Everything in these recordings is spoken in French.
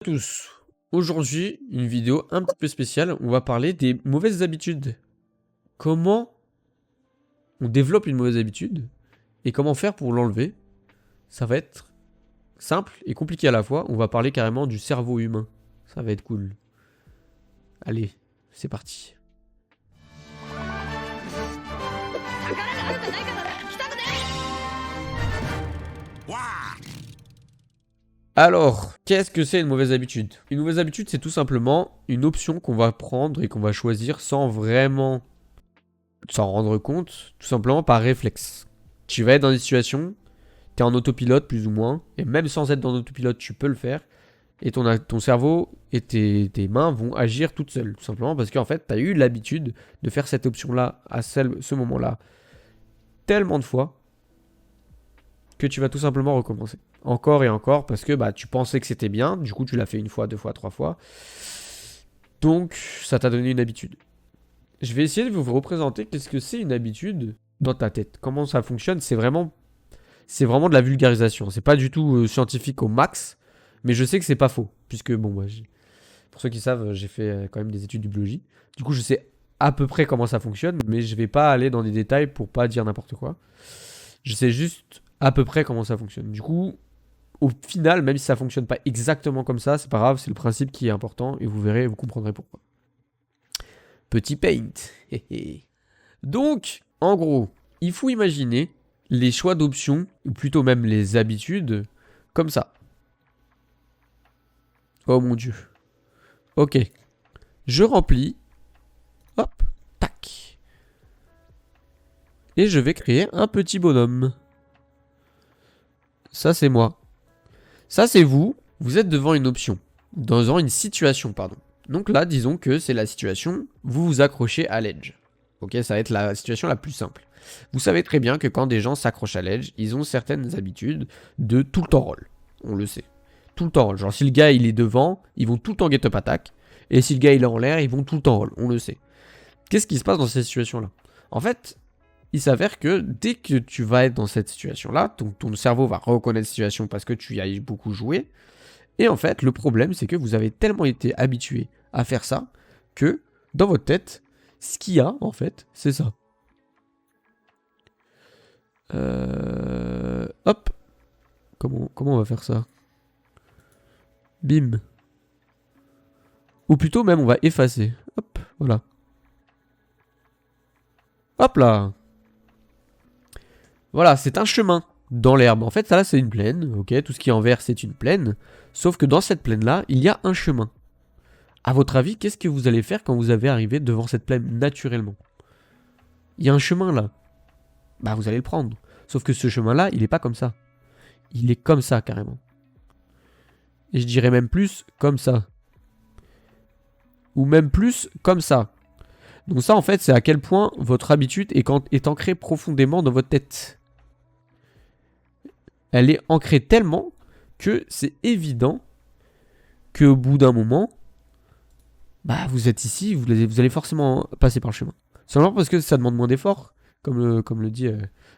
Tous. Aujourd'hui, une vidéo un petit peu spéciale. On va parler des mauvaises habitudes. Comment on développe une mauvaise habitude et comment faire pour l'enlever. Ça va être simple et compliqué à la fois. On va parler carrément du cerveau humain. Ça va être cool. Allez, c'est parti. Alors, qu'est-ce que c'est une mauvaise habitude? Une mauvaise habitude, c'est tout simplement une option qu'on va prendre et qu'on va choisir sans vraiment s'en rendre compte, tout simplement par réflexe. Tu vas être dans des situations, tu es en autopilote plus ou moins, et même sans être dans autopilote, tu peux le faire, et ton cerveau et tes mains vont agir toutes seules, tout simplement parce qu'en fait, tu as eu l'habitude de faire cette option-là à ce moment-là tellement de fois que tu vas tout simplement recommencer. Encore et encore, parce que bah, tu pensais que c'était bien, du coup tu l'as fait une fois, deux fois, trois fois, donc ça t'a donné une habitude. Je vais essayer de vous représenter qu'est-ce que c'est une habitude dans ta tête. Comment ça fonctionne, c'est vraiment de la vulgarisation. C'est pas du tout scientifique au max, mais je sais que c'est pas faux. Puisque, bon, moi, pour ceux qui savent, j'ai fait quand même des études de biologie. Du coup, je sais à peu près comment ça fonctionne, mais je vais pas aller dans des détails pour pas dire n'importe quoi. Je sais juste à peu près comment ça fonctionne. Du coup, au final, même si ça fonctionne pas exactement comme ça, c'est pas grave, c'est le principe qui est important et vous verrez, vous comprendrez pourquoi. Petit paint. Donc, en gros, il faut imaginer les choix d'options, ou plutôt même les habitudes, comme ça. Oh mon dieu. Ok. Je remplis. Hop. Tac. Et je vais créer un petit bonhomme. Ça, c'est moi. Ça, c'est vous. Vous êtes devant une option. Dans une situation, pardon. Donc là, disons que c'est la situation, vous vous accrochez à l'edge. Ok, ça va être la situation la plus simple. Vous savez très bien que quand des gens s'accrochent à l'edge, ils ont certaines habitudes de tout le temps roll. On le sait. Tout le temps roll. Genre si le gars il est devant, ils vont tout le temps get up attack. Et si le gars il est en l'air, ils vont tout le temps roll. On le sait. Qu'est-ce qui se passe dans cette situation-là? En fait, il s'avère que dès que tu vas être dans cette situation-là, ton cerveau va reconnaître cette situation parce que tu y as beaucoup joué. Et en fait, le problème, c'est que vous avez tellement été habitué à faire ça que dans votre tête, ce qu'il y a, en fait, c'est ça. Hop. Comment on va faire ça? Bim. Ou plutôt même, on va effacer. Hop, voilà. Hop là. Voilà, c'est un chemin dans l'herbe. En fait, ça là, c'est une plaine. Ok, tout ce qui est en vert, c'est une plaine. Sauf que dans cette plaine-là, il y a un chemin. À votre avis, qu'est-ce que vous allez faire quand vous avez arrivé devant cette plaine naturellement? Il y a un chemin là. Bah, vous allez le prendre. Sauf que ce chemin-là, il est pas comme ça. Il est comme ça, carrément. Et je dirais même plus comme ça. Ou même plus comme ça. Donc ça, en fait, c'est à quel point votre habitude est ancrée profondément dans votre tête. Elle est ancrée tellement que c'est évident qu'au bout d'un moment, bah, vous êtes ici, vous allez forcément passer par le chemin. Simplement parce que ça demande moins d'efforts, comme le dit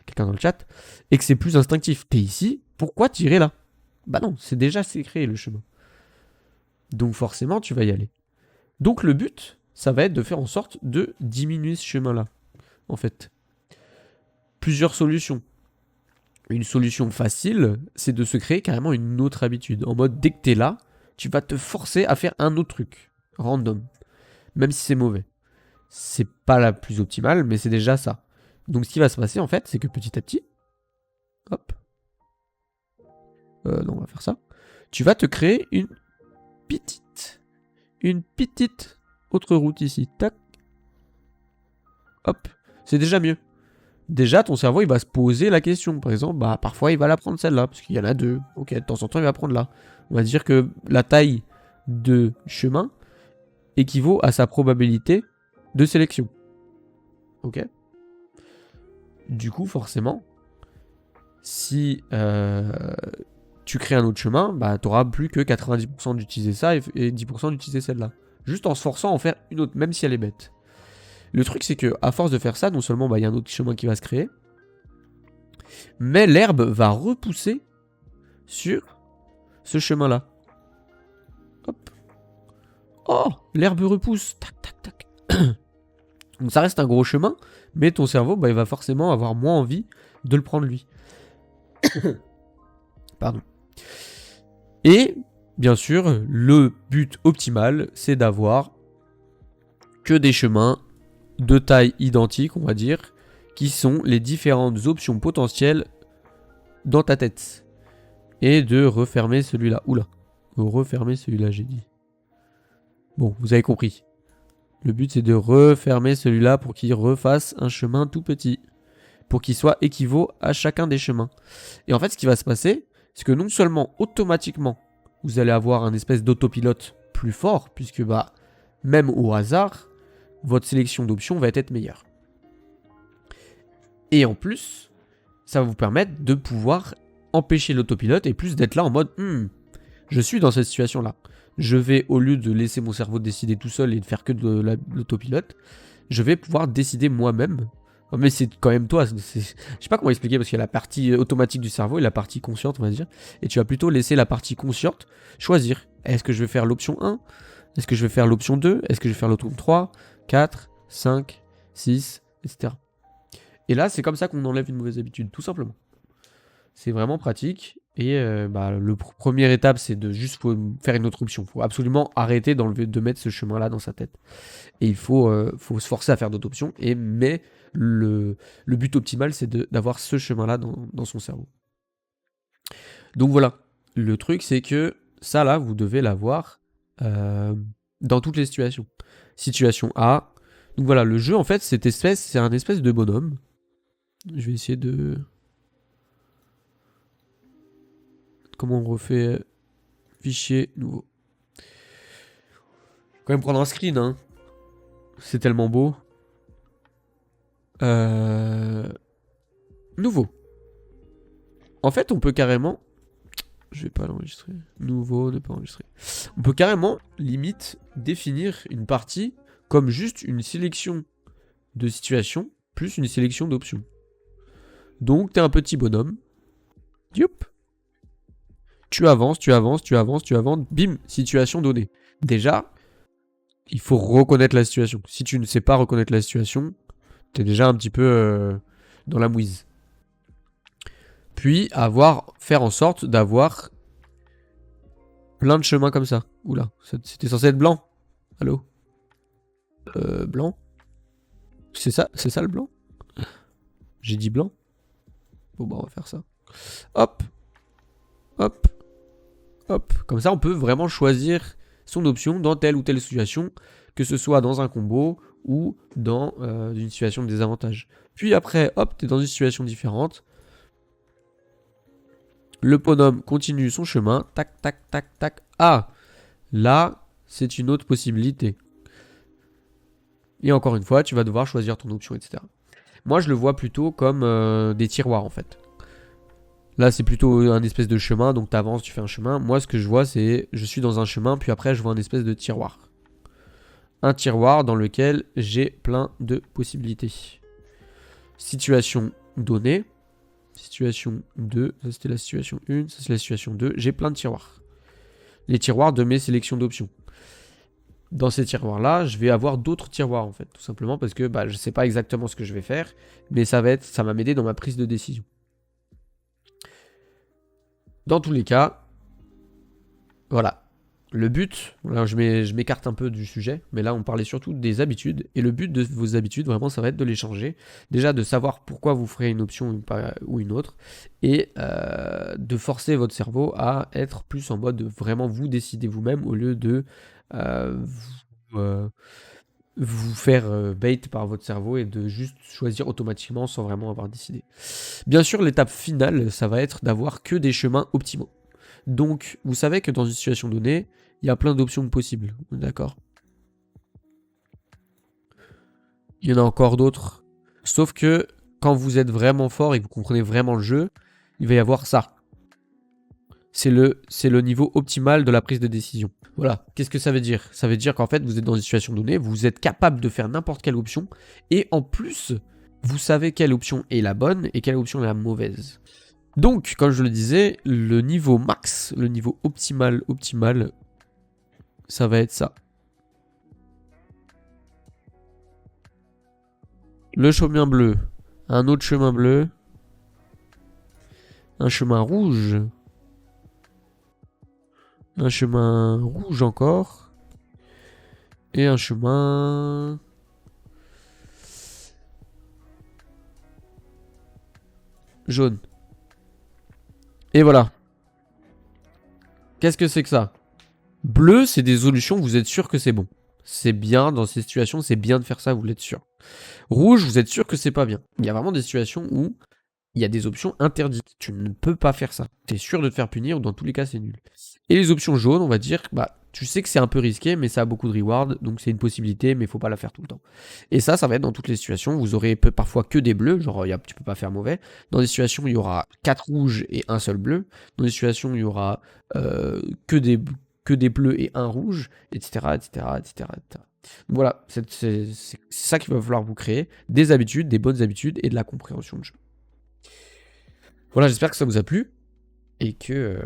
quelqu'un dans le chat, et que c'est plus instinctif. T'es ici, pourquoi t'irais là? Bah non, c'est créé le chemin. Donc forcément, tu vas y aller. Donc le but, ça va être de faire en sorte de diminuer ce chemin-là, en fait. Plusieurs solutions. Une solution facile, c'est de se créer carrément une autre habitude. En mode, dès que t'es là, tu vas te forcer à faire un autre truc. Random. Même si c'est mauvais. C'est pas la plus optimale, mais c'est déjà ça. Donc ce qui va se passer, en fait, c'est que petit à petit... Hop. Non, on va faire ça. Tu vas te créer une petite autre route ici. Tac. Hop. C'est déjà mieux. Déjà, ton cerveau, il va se poser la question. Par exemple, bah, parfois, il va la prendre celle-là, parce qu'il y en a deux. Ok, de temps en temps, il va prendre là. On va dire que la taille de chemin équivaut à sa probabilité de sélection. Ok. Du coup, forcément, si tu crées un autre chemin, bah, tu n'auras plus que 90% d'utiliser ça et 10% d'utiliser celle-là. Juste en se forçant à en faire une autre, même si elle est bête. Le truc, c'est que à force de faire ça, non seulement bah, y a un autre chemin qui va se créer, mais l'herbe va repousser sur ce chemin-là. Oh, l'herbe repousse. Tac, tac, tac. Donc ça reste un gros chemin, mais ton cerveau, bah, il va forcément avoir moins envie de le prendre lui. Pardon. Et, bien sûr, le but optimal, c'est d'avoir que des chemins de taille identique, on va dire, qui sont les différentes options potentielles dans ta tête. Et de refermer celui-là. Oula. Refermer celui-là, j'ai dit. Bon, vous avez compris. Le but, c'est de refermer celui-là pour qu'il refasse un chemin tout petit. Pour qu'il soit équivaut à chacun des chemins. Et en fait, ce qui va se passer, c'est que non seulement, automatiquement, vous allez avoir un espèce d'autopilote plus fort, puisque, bah, même au hasard, votre sélection d'options va être meilleure. Et en plus, ça va vous permettre de pouvoir empêcher l'autopilote et plus d'être là en mode je suis dans cette situation-là. Je vais, au lieu de laisser mon cerveau décider tout seul et de faire que de l'autopilote, je vais pouvoir décider moi-même. Mais c'est quand même toi. Je sais pas comment expliquer parce qu'il y a la partie automatique du cerveau et la partie consciente, on va dire. Et tu vas plutôt laisser la partie consciente choisir. Est-ce que je vais faire l'option 1 ? Est-ce que je vais faire l'option 2 ? Est-ce que je vais faire l'option 3 ? 4, 5, 6, etc. Et là, c'est comme ça qu'on enlève une mauvaise habitude, tout simplement. C'est vraiment pratique. Et le première étape, c'est de juste faire une autre option. Il faut absolument arrêter de mettre ce chemin-là dans sa tête. Et il faut se forcer à faire d'autres options. Mais le but optimal, c'est d'avoir ce chemin-là dans son cerveau. Donc voilà. Le truc, c'est que ça, là, vous devez l'avoir dans toutes les situations. Situation A. Donc voilà, le jeu, en fait, c'est un espèce de bonhomme. Je vais essayer de... Comment on refait fichier nouveau. Je vais quand même prendre un screen, hein. C'est tellement beau. Nouveau. En fait, on peut carrément... Je vais pas l'enregistrer. Nouveau, ne pas enregistrer. On peut carrément, limite, définir une partie comme juste une sélection de situations plus une sélection d'options. Donc, t'es un petit bonhomme. Youp. Tu avances, bim, situation donnée. Déjà, il faut reconnaître la situation. Si tu ne sais pas reconnaître la situation, t'es déjà un petit peu dans la mouise. Puis, faire en sorte d'avoir plein de chemins comme ça. Oula, c'était censé être blanc. Allô ? Blanc ? C'est ça le blanc ? J'ai dit blanc ? Bon bah on va faire ça. Hop. Hop. Hop. Comme ça on peut vraiment choisir son option dans telle ou telle situation, que ce soit dans un combo ou dans une situation de désavantage. Puis après, hop, t'es dans une situation différente. Le bonhomme continue son chemin. Tac, tac, tac, tac. Ah, là, c'est une autre possibilité. Et encore une fois, tu vas devoir choisir ton option, etc. Moi, je le vois plutôt comme des tiroirs, en fait. Là, c'est plutôt un espèce de chemin, donc tu avances, tu fais un chemin. Moi, ce que je vois, c'est je suis dans un chemin, puis après, je vois un espèce de tiroir. Un tiroir dans lequel j'ai plein de possibilités. Situation donnée. Situation 2, ça c'était la situation 1, ça c'est la situation 2. J'ai plein de tiroirs. Les tiroirs de mes sélections d'options. Dans ces tiroirs-là, je vais avoir d'autres tiroirs en fait, tout simplement parce que je sais pas exactement ce que je vais faire, mais ça va m'aider dans ma prise de décision. Dans tous les cas, voilà. Le but, là je m'écarte un peu du sujet, mais là on parlait surtout des habitudes, et le but de vos habitudes, vraiment, ça va être de les changer. Déjà de savoir pourquoi vous ferez une option ou une autre, et de forcer votre cerveau à être plus en mode vraiment vous décider vous-même, au lieu de vous faire bait par votre cerveau et de juste choisir automatiquement sans vraiment avoir décidé. Bien sûr, l'étape finale, ça va être d'avoir que des chemins optimaux. Donc, vous savez que dans une situation donnée, il y a plein d'options possibles, d'accord ? Il y en a encore d'autres. Sauf que, quand vous êtes vraiment fort et que vous comprenez vraiment le jeu, il va y avoir ça. C'est le niveau optimal de la prise de décision. Voilà, qu'est-ce que ça veut dire ? Ça veut dire qu'en fait, vous êtes dans une situation donnée, vous êtes capable de faire n'importe quelle option, et en plus, vous savez quelle option est la bonne et quelle option est la mauvaise. Donc, comme je le disais, le niveau max, le niveau optimal, ça va être ça. Le chemin bleu. Un autre chemin bleu. Un chemin rouge. Un chemin rouge encore. Et un chemin... jaune. Et voilà. Qu'est-ce que c'est que ça? Bleu, c'est des solutions, vous êtes sûr que c'est bon. C'est bien, dans ces situations, c'est bien de faire ça, vous l'êtes sûr. Rouge, vous êtes sûr que c'est pas bien. Il y a vraiment des situations où il y a des options interdites. Tu ne peux pas faire ça. Tu es sûr de te faire punir, ou dans tous les cas, c'est nul. Et les options jaunes, on va dire, bah, tu sais que c'est un peu risqué, mais ça a beaucoup de rewards, donc c'est une possibilité, mais il faut pas la faire tout le temps. Et ça va être dans toutes les situations. Vous aurez parfois que des bleus, genre tu peux pas faire mauvais. Dans des situations où il y aura 4 rouges et un seul bleu. Dans des situations où il y aura que des bleus et un rouge, etc., etc., etc., etc. Voilà, c'est ça qu'il va falloir vous créer. Des habitudes, des bonnes habitudes et de la compréhension de jeu. Voilà, j'espère que ça vous a plu et que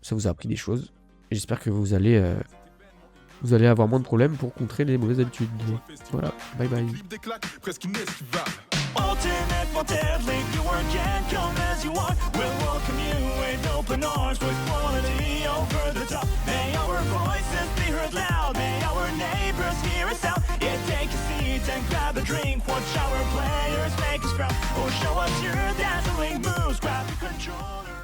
ça vous a appris des choses. Et j'espère que vous allez avoir moins de problèmes pour contrer les mauvaises habitudes. Voilà, bye bye. Ultimate Wanted League, you again, come as you are. We'll welcome you with open arms, with quality over the top. May our voices be heard loud, may our neighbors hear us out. Yeah, take a seat and grab a drink, watch our players make us proud. Or show us your dazzling moves, grab the controller.